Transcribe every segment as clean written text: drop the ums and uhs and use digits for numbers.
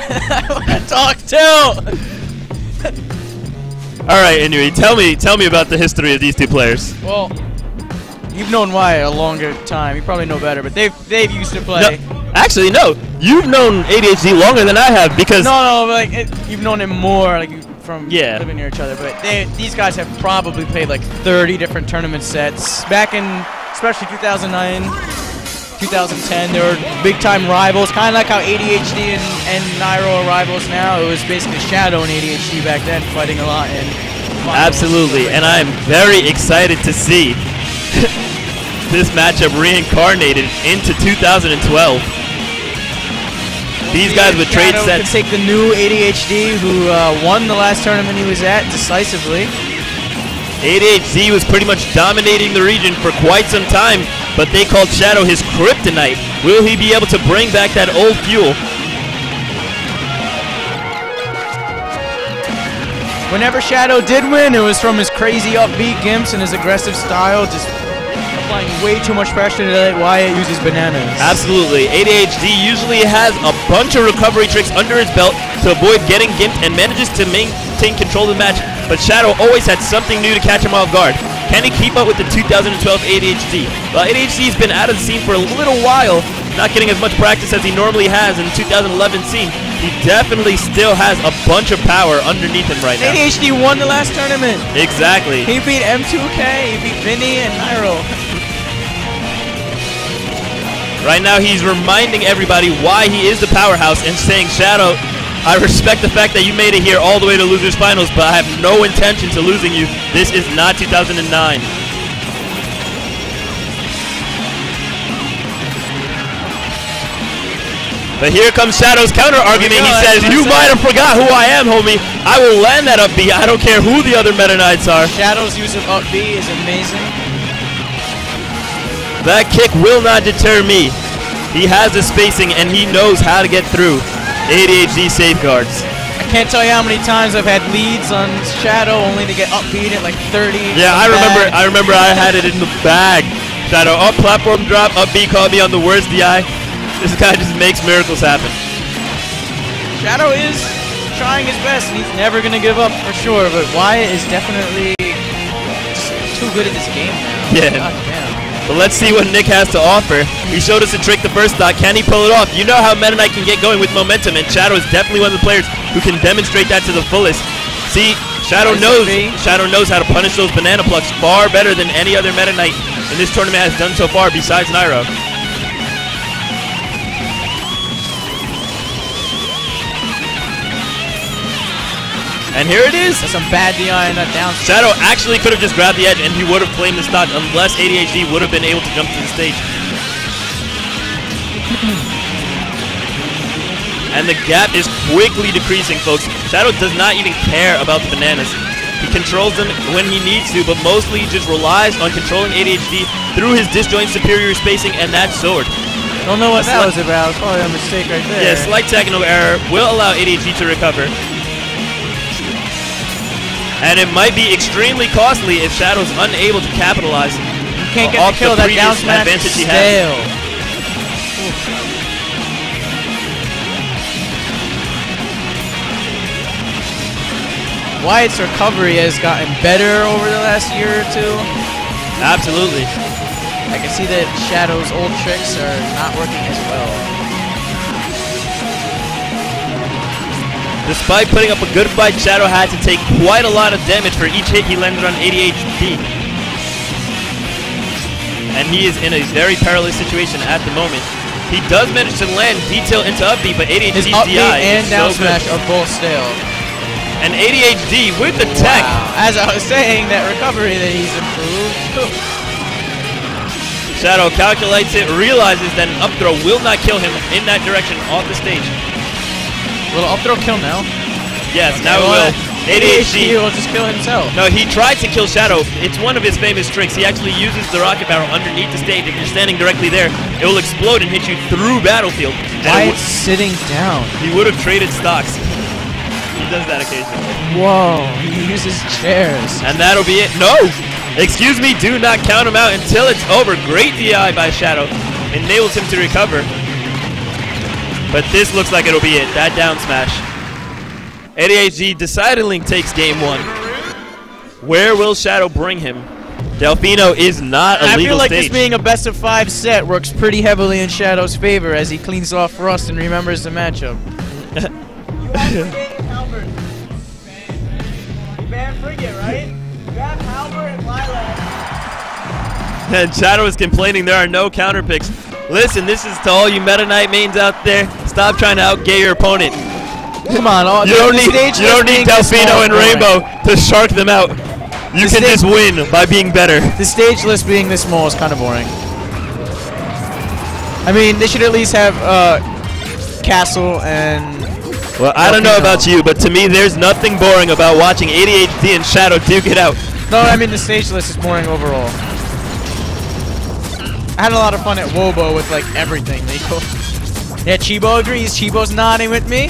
I want to talk too. All right, anyway, tell me about the history of these two players. Well, you've known Wyatt a longer time. You probably know better, but they've used to play. No, actually, no. You've known ADHD longer than I have because no, like you've known him more, like from living near each other. But these guys have probably played like 30 different tournament sets back in, especially 2009, 2010. They were big-time rivals, kind of like how ADHD and Nairo are rivals now. It was basically Shadow and ADHD back then, fighting a lot. And absolutely, and I'm very excited to see this matchup reincarnated into 2012. These guys would trade sets. Take the new ADHD who won the last tournament he was at decisively. ADHD was pretty much dominating the region for quite some time, but they called Shadow his kryptonite. Will he be able to bring back that old fuel? Whenever Shadow did win, it was from his crazy upbeat gimps and his aggressive style, just applying way too much pressure to let Wyatt use his bananas. Absolutely. ADHD usually has a bunch of recovery tricks under his belt to avoid getting gimped and manages to maintain control of the match, but Shadow always had something new to catch him off guard. Can he keep up with the 2012 ADHD? Well, ADHD's been out of the scene for a little while, not getting as much practice as he normally has in the 2011 scene. He definitely still has a bunch of power underneath him right now. ADHD won the last tournament. Exactly. He beat M2K, he beat Vinny and Nairo. Right now he's reminding everybody why he is the powerhouse and saying, Shadow, I respect the fact that you made it here all the way to losers finals, but I have no intention to losing you. This is not 2009. But here comes Shadow's counter argument. He says, you might have forgot who I am, homie. I will land that up B. I don't care who the other Meta Knights are. Shadow's use of up B is amazing. That kick will not deter me. He has the spacing and he knows how to get through ADHD safeguards. I can't tell you how many times I've had leads on Shadow only to get upbeat at like 30. Yeah, I remember I had it in the bag. Shadow up platform drop, up B caught me on the worst DI. This guy just makes miracles happen. Shadow is trying his best and he's never gonna give up for sure, but Wyatt is definitely just too good at this game now. Yeah. God damn. But let's see what Nick has to offer. He showed us a trick the first stock. Can he pull it off? You know how Meta Knight can get going with momentum, and Shadow is definitely one of the players who can demonstrate that to the fullest. See, Shadow knows how to punish those banana plucks far better than any other Meta Knight in this tournament has done so far besides Nairo. And here it is. That's some bad DI in that down. Shadow actually could have just grabbed the edge and he would have claimed the stock unless ADHD would have been able to jump to the stage. And the gap is quickly decreasing, folks. Shadow does not even care about the bananas. He controls them when he needs to, but mostly just relies on controlling ADHD through his disjoint superior spacing and that sword. Don't know what that was about. Probably a mistake right there. Yeah, slight technical error will allow ADHD to recover. And it might be extremely costly if Shadow's unable to capitalize you can't get the kill, that down smash advantage he has. Wyatt's recovery has gotten better over the last year or two. Absolutely. I can see that Shadow's old tricks are not working as well. Despite putting up a good fight, Shadow had to take quite a lot of damage for each hit he landed on ADHD. And he is in a very perilous situation at the moment. He does manage to land detail into up B, but ADHD's DI and down so smash are both stale. And ADHD with the tech. Wow. As I was saying, that recovery that he's improved. Shadow calculates it, realizes that an up throw will not kill him in that direction off the stage. Will up throw kill now? Yes, now it will. ADHD will just kill himself. No, he tried to kill Shadow. It's one of his famous tricks. He actually uses the rocket barrel underneath the stage. If you're standing directly there, it will explode and hit you through battlefield. Why it's sitting down? He would have traded stocks. He does that occasionally. Whoa, he uses chairs. And that'll be it. No! Excuse me, do not count him out until it's over. Great DI by Shadow. Enables him to recover. but this looks like it'll be it. That down smash. ADHD decidedly takes game 1. Where will Shadow bring him? Delfino is not a legal stage. I feel like this being a best of 5 set works pretty heavily in Shadow's favor as he cleans off Rust and remembers the matchup. You have Halberd. You banned Frigate, right? You have Halberd and Lilac. And Shadow is complaining there are no counter picks. Listen, this is to all you Meta Knight mains out there. Stop trying to outgay your opponent. Come on, you don't need Delfino and Rainbow to shark them out. You can just win by being better. The stage list being this small is kind of boring. I mean, they should at least have Castle and... Well, I don't know about you, but to me, there's nothing boring about watching ADHD and Shadow duke it out. No, I mean, the stage list is boring overall. I had a lot of fun at Wobo with, like, everything. Yeah, Chibo agrees. Chibo's nodding with me.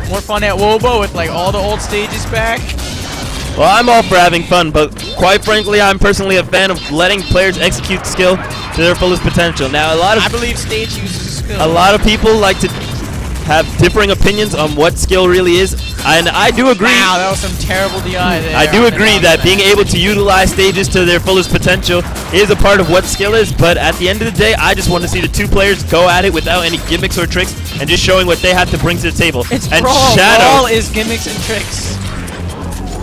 More fun at Wobo with, like, all the old stages back. Well, I'm all for having fun, but quite frankly, I'm personally a fan of letting players execute skill to their fullest potential. Now, I believe stage uses skill. A lot of people like to have differing opinions on what skill really is, and I do agree. Wow, that was some terrible DI there. I do agree that being able to utilize stages to their fullest potential is a part of what skill is, but at the end of the day, I just want to see the 2 players go at it without any gimmicks or tricks and just showing what they have to bring to the table. It's and brawl. Shadow Brawl is gimmicks and tricks.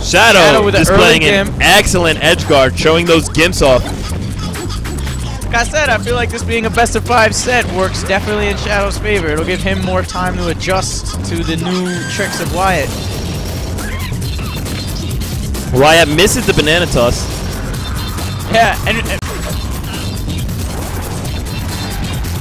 Shadow with displaying an excellent edge guard, showing those gimps off. Like I said, I feel like this being a best of 5 set works definitely in Shadow's favor. It'll give him more time to adjust to the new tricks of Wyatt. Wyatt misses the banana toss. Yeah, and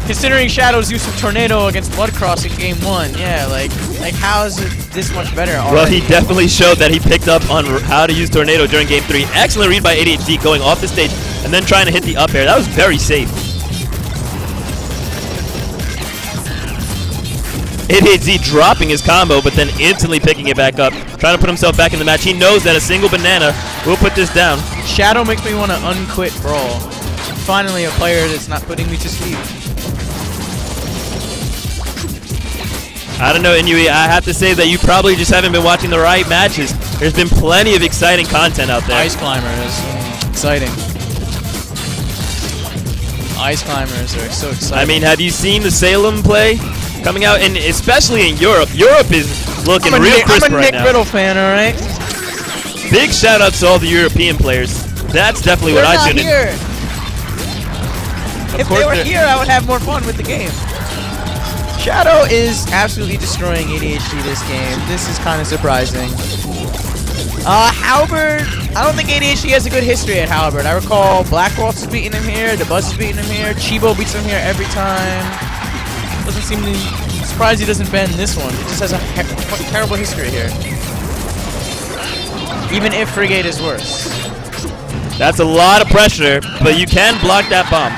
considering Shadow's use of Tornado against Bloodcross in game 1, yeah, like how is it this much better already? Well, he definitely showed that he picked up on how to use Tornado during game 3. Excellent read by ADHD going off the stage and then trying to hit the up air. That was very safe. ADHD dropping his combo, but then instantly picking it back up, trying to put himself back in the match. He knows that a single banana will put this down. Shadow makes me want to unquit Brawl. Finally, a player that's not putting me to sleep. I don't know, Inui, I have to say that you probably just haven't been watching the right matches. There's been plenty of exciting content out there. Ice Climbers, exciting. Ice Climbers are so exciting. I mean, have you seen the Salem play coming out? And especially in Europe. Europe is looking real crisp right now. I'm a Nick Riddle fan, alright? Big shout outs to all the European players. That's definitely what I should have. If they were here, I would have more fun with the game. Shadow is absolutely destroying ADHD this game. This is kind of surprising. Halberd, I don't think ADHD has a good history at Halberd. I recall Black Waltz is beating him here, the Buzz is beating him here, Chibo beats him here every time. Doesn't seem to be surprised he doesn't bend this one. It just has a terrible history here. Even if Frigate is worse. That's a lot of pressure, but you can block that bomb.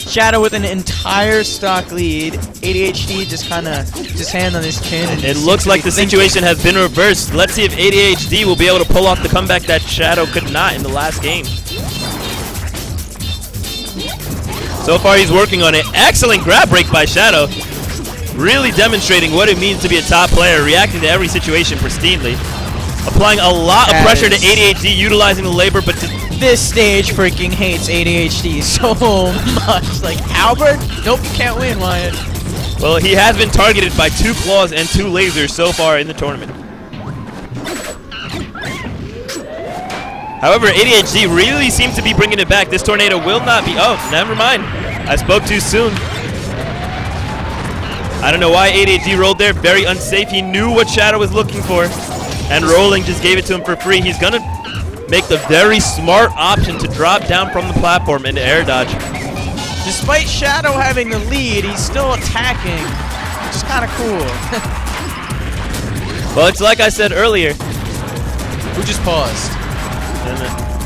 Shadow with an entire stock lead. ADHD just kind of just hand on his chin. And it looks like the situation has been reversed. Let's see if ADHD will be able to pull off the comeback that Shadow could not in the last game. So far he's working on it. Excellent grab break by Shadow. Really demonstrating what it means to be a top player, reacting to every situation pristinely. Applying a lot of pressure to ADHD, utilizing the labor, but this stage freaking hates ADHD so much. Like, Albert? Nope, you can't win, Wyatt. Well, he has been targeted by 2 claws and 2 lasers so far in the tournament. However, ADHD really seems to be bringing it back. This tornado will not be... Oh, never mind. I spoke too soon. I don't know why ADHD rolled there. Very unsafe. He knew what Shadow was looking for. And rolling just gave it to him for free. He's going to make the very smart option to drop down from the platform into air dodge. Despite Shadow having the lead, he's still attacking, which is kind of cool. Well, it's like I said earlier. Who just paused?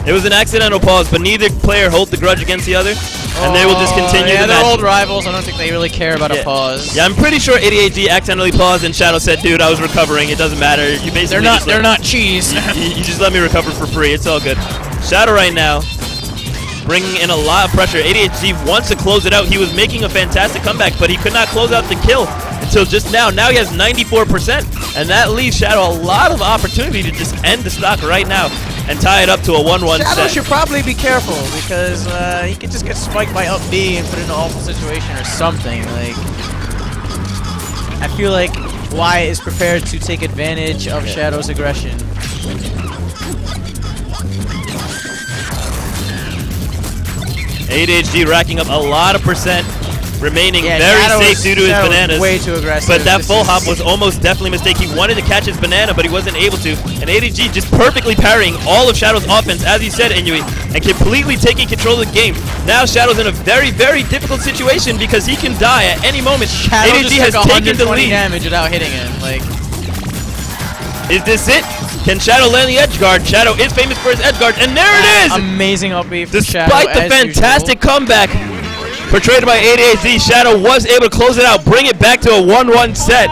It was an accidental pause, but neither player holds the grudge against the other, and they will just continue the match. They're old rivals. I don't think they really care about a pause. Yeah, I'm pretty sure ADHD accidentally paused, and Shadow said, "Dude, I was recovering. It doesn't matter. You basically they're not cheese. you just let me recover for free. It's all good." Shadow right now bringing in a lot of pressure. ADHD wants to close it out. He was making a fantastic comeback, but he could not close out the kill until just now. Now he has 94%, and that leaves Shadow a lot of opportunity to just end the stock right now and tie it up to a 1-1 set. Shadow should probably be careful because he could just get spiked by up B and put in an awful situation or something. Like, I feel like Wyatt is prepared to take advantage of Shadow's aggression. ADHD racking up a lot of percent, remaining very safe due to his bananas. Way too aggressive. But that full hop was almost definitely a mistake. He wanted to catch his banana, but he wasn't able to. And ADHD just perfectly parrying all of Shadow's offense, as he said, Inui, and completely taking control of the game. Now Shadow's in a very, very difficult situation because he can die at any moment. Shadow ADHD has taken the lead. Damage without hitting him. Like, is this it? Can Shadow land the edge guard? Shadow is famous for his edge guard, and there it is! Amazing up B from Shadow. Despite the fantastic comeback portrayed by ADHD, Shadow was able to close it out, bring it back to a 1-1 set.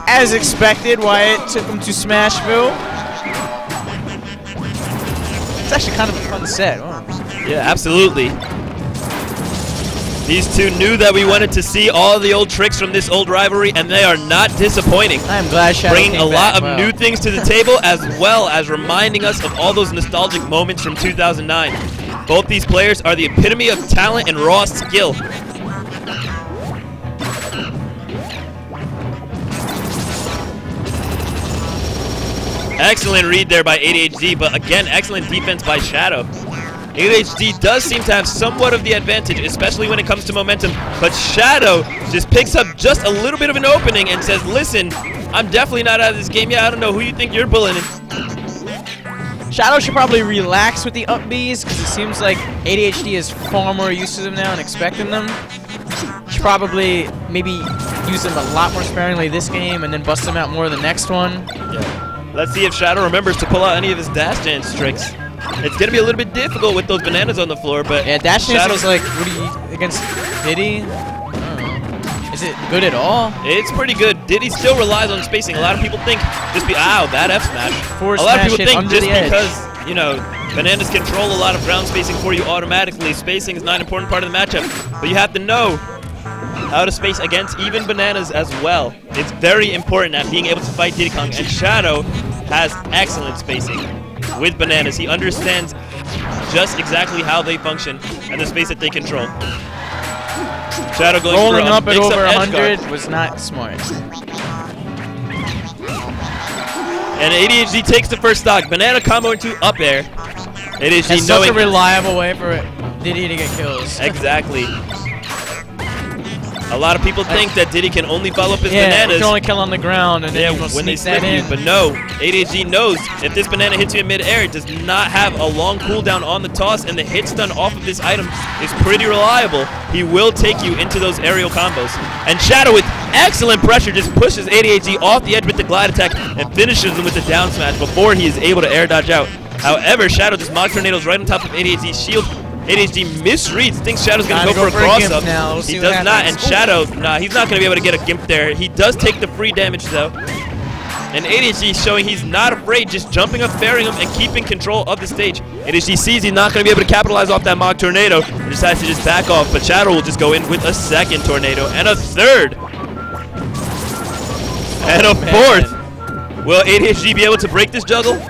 As expected, Wyatt took him to Smashville. It's actually kind of a fun set. Oh. Yeah, absolutely. These two knew that we wanted to see all the old tricks from this old rivalry, and they are not disappointing. I'm glad Shadow bringing came a lot back. of new things to the table, as well as reminding us of all those nostalgic moments from 2009. Both these players are the epitome of talent and raw skill. Excellent read there by ADHD, but again, excellent defense by Shadow. ADHD does seem to have somewhat of the advantage, especially when it comes to momentum, but Shadow just picks up just a little bit of an opening and says, listen, I'm definitely not out of this game. Yeah, I don't know who you think you're bullying. Shadow should probably relax with the up Bs because it seems like ADHD is far more used to them now and expecting them. Should probably maybe use them a lot more sparingly this game and then bust them out more the next one. Yeah. Let's see if Shadow remembers to pull out any of his dash dance tricks. It's going to be a little bit difficult with those bananas on the floor, but yeah, dash dance is like, what do you, against Diddy? I don't know. Is it good at all? It's pretty good. Diddy still relies on spacing. A lot of people think just ow, bad F smash. Forward a lot of smash people think just because, edge. you know, bananas control a lot of ground spacing for you automatically. Spacing is not an important part of the matchup, but you have to know how to space against even bananas as well. It's very important at being able to fight Diddy Kong, and Shadow has excellent spacing with bananas. He understands just exactly how they function and the space that they control. Shadow going rolling for up at over 100 guard. was not smart. And ADHD takes the first stock. Banana combo into up air. ADHD That's such a reliable way for Diddy to get kills. Exactly. A lot of people think that Diddy can only follow up his bananas. He can only kill on the ground and then when they slip you. But no, ADHD knows if this banana hits you in mid-air, it does not have a long cooldown on the toss, and the hit stun off of this item is pretty reliable. He will take you into those aerial combos. And Shadow, with excellent pressure, just pushes ADHD off the edge with the glide attack and finishes him with the down smash before he is able to air dodge out. However, Shadow just mock tornadoes right on top of ADHD's shield. ADHD misreads, thinks Shadow's going to go for a cross-up. He does not, and Shadow, he's not going to be able to get a gimp there. He does take the free damage, though. And ADHD showing he's not afraid, just jumping up, parrying him, and keeping control of the stage. ADHD sees he's not going to be able to capitalize off that mock tornado and decides to just back off, but Shadow will just go in with a second tornado, and a third, and a fourth. Will ADHD be able to break this juggle?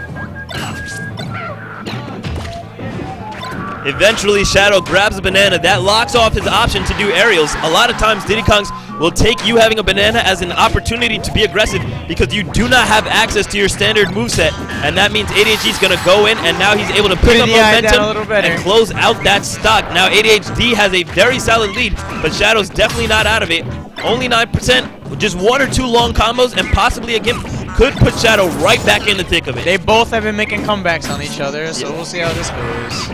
Eventually, Shadow grabs a banana. That locks off his option to do aerials. A lot of times, Diddy Kongs will take you having a banana as an opportunity to be aggressive because you do not have access to your standard moveset. And that means ADHD is going to go in, and now he's able to pick up momentum and close out that stock. Now, ADHD has a very solid lead, but Shadow's definitely not out of it. Only 9%, just one or two long combos, and possibly a gimp could put Shadow right back in the thick of it. They both have been making comebacks on each other, so we'll see how this goes.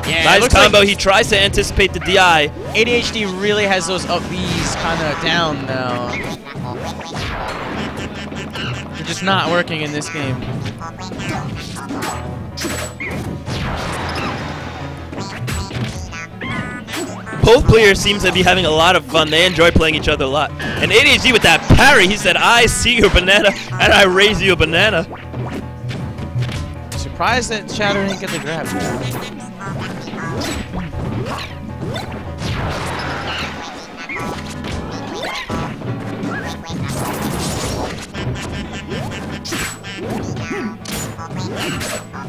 Yeah, nice combo. Like he tries to anticipate the DI. ADHD really has those up Bs kind of down now. They're just not working in this game. both players seem to be having a lot of fun. They enjoy playing each other a lot. And ADHD with that parry, he said, I see your banana, and I raise you a banana. Surprised that Shadow didn't get the grab.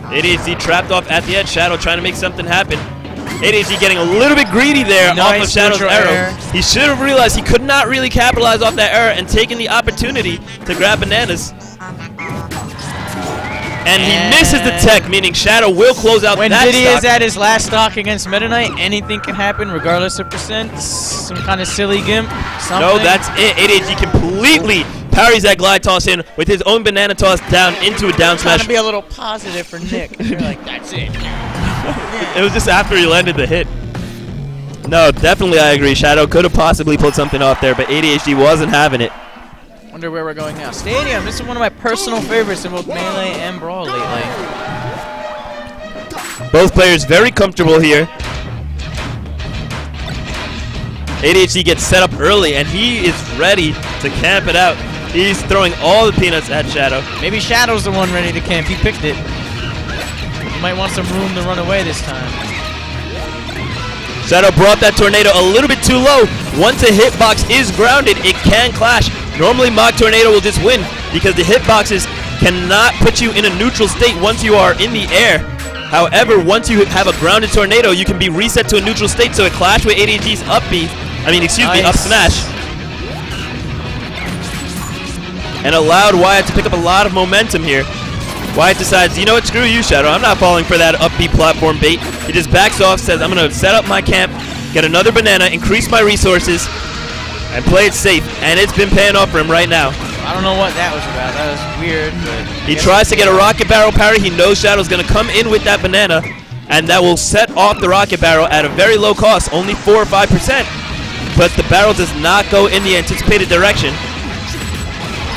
ADHD trapped off at the edge. Shadow trying to make something happen. ADHD getting a little bit greedy there off of Shadow's arrow. He should have realized he could not really capitalize off that error and taken the opportunity to grab bananas. And he misses the tech, meaning Shadow will close out that stock. When Diddy is at his last stock against Meta Knight, anything can happen regardless of percent. Some kind of silly gimp, something. No, that's it. ADHD completely parries that glide toss in with his own banana toss down into a down smash. Trying to be a little positive for Nick. You're like, that's it. It was just after he landed the hit. No, definitely I agree. Shadow could have possibly pulled something off there, but ADHD wasn't having it. Wonder where we're going now. Stadium. This is one of my personal favorites in both Melee and Brawl lately. Both players very comfortable here. ADHD gets set up early, and he is ready to camp it out. He's throwing all the peanuts at Shadow. Maybe Shadow's the one ready to camp. He picked it. He might want some room to run away this time. Shadow brought that tornado a little bit too low. Once a hitbox is grounded, it can clash. Normally, Mach Tornado will just win because the hitboxes cannot put you in a neutral state once you are in the air. However, once you have a grounded tornado, you can be reset to a neutral state, so it clashed with ADHD's up B. Up smash. And allowed Wyatt to pick up a lot of momentum here. Wyatt decides, you know what, screw you, Shadow. I'm not falling for that up B platform bait. He just backs off, says, I'm going to set up my camp, get another banana, increase my resources, and play it safe. And it's been paying off for him right now. I don't know what that was about. That was weird. But he tries to get a rocket barrel parry. He knows Shadow's going to come in with that banana, and that will set off the rocket barrel at a very low cost, only 4 or 5%. But the barrel does not go in the anticipated direction.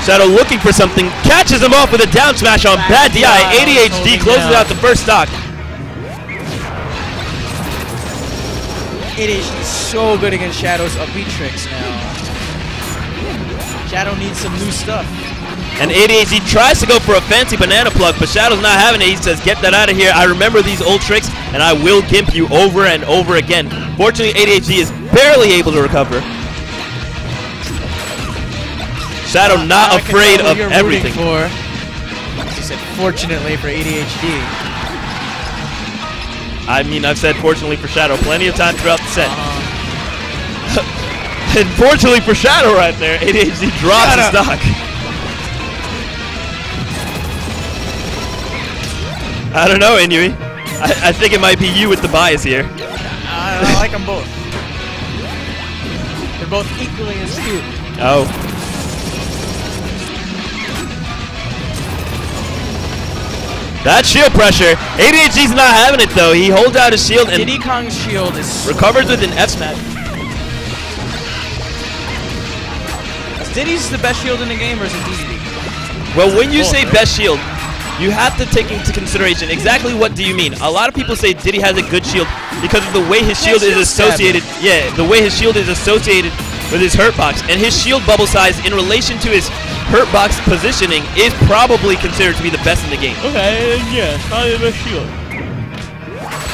Shadow looking for something, catches him off with a down smash on bad DI. ADHD closes out the first stock. ADHD is so good against Shadow's upbeat tricks now. Shadow needs some new stuff. And ADHD tries to go for a fancy banana plug, but Shadow's not having it. He says, get that out of here. I remember these old tricks, and I will gimp you over and over again. Fortunately, ADHD is barely able to recover. Shadow not afraid of everything. He said, fortunately for ADHD. I mean, I've said fortunately for Shadow plenty of times throughout the set. And fortunately for Shadow right there, ADHD drops the stock. I don't know, Inui. I think it might be you with the bias here. I like them both. They're both equally as cute. Oh. That shield pressure. ADHD's not having it though. He holds out his shield and Diddy Kong's shield is recovers with an F smash. Is Diddy's the best shield in the game, or is it Diddy? Well, when you say best shield, you have to take into consideration exactly what do you mean. A lot of people say Diddy has a good shield because of the way his shield is associated. Yeah, the way his shield is associated with his hurt box, and his shield bubble size in relation to his hurt box positioning is probably considered to be the best in the game. Okay, yeah, it's probably the best shield.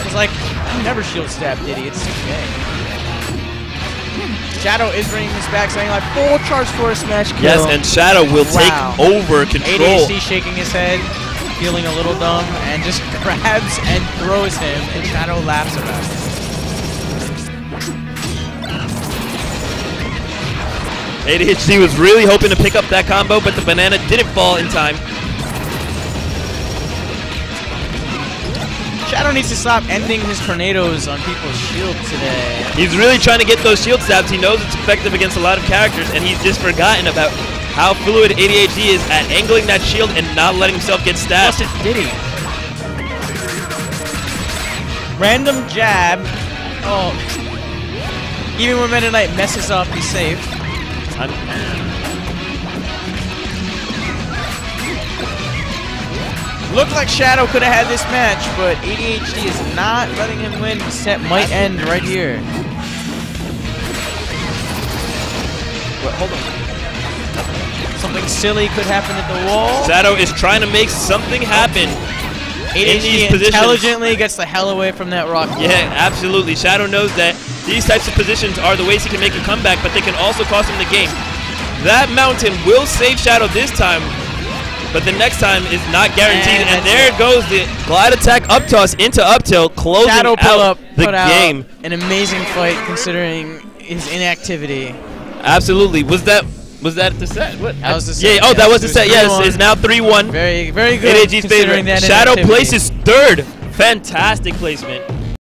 It's like, I never shield stab Diddy, it's okay. Shadow is bringing this back, saying like full charge for a smash kill. Yes, and Shadow will take over control. ADHD shaking his head, feeling a little dumb, and just grabs and throws him, and Shadow laughs about it. ADHD was really hoping to pick up that combo, but the banana didn't fall in time. Shadow needs to stop ending his tornadoes on people's shield today. He's really trying to get those shield stabs. He knows it's effective against a lot of characters, and he's just forgotten about how fluid ADHD is at angling that shield and not letting himself get stabbed. Plus it's Diddy. Random jab. Oh. Even when Meta Knight messes up, he's safe. Looked like Shadow could have had this match, but ADHD is not letting him win. The set might end right here. hold on. Something silly could happen at the wall. Shadow is trying to make something happen in these positions. Intelligently gets the hell away from that rock. Yeah, absolutely. Shadow knows that these types of positions are the ways he can make a comeback, but they can also cost him the game. That mountain will save Shadow this time, but the next time is not guaranteed. And there goes the glide attack up toss into up tilt, closing Shadow out the game. An amazing fight considering his inactivity. Absolutely. Was that the set? What? That was the set. Yeah, that was the set. Yes, it's now 3-1. Very, very good. ADHD's favorite. Shadow places third. Fantastic placement.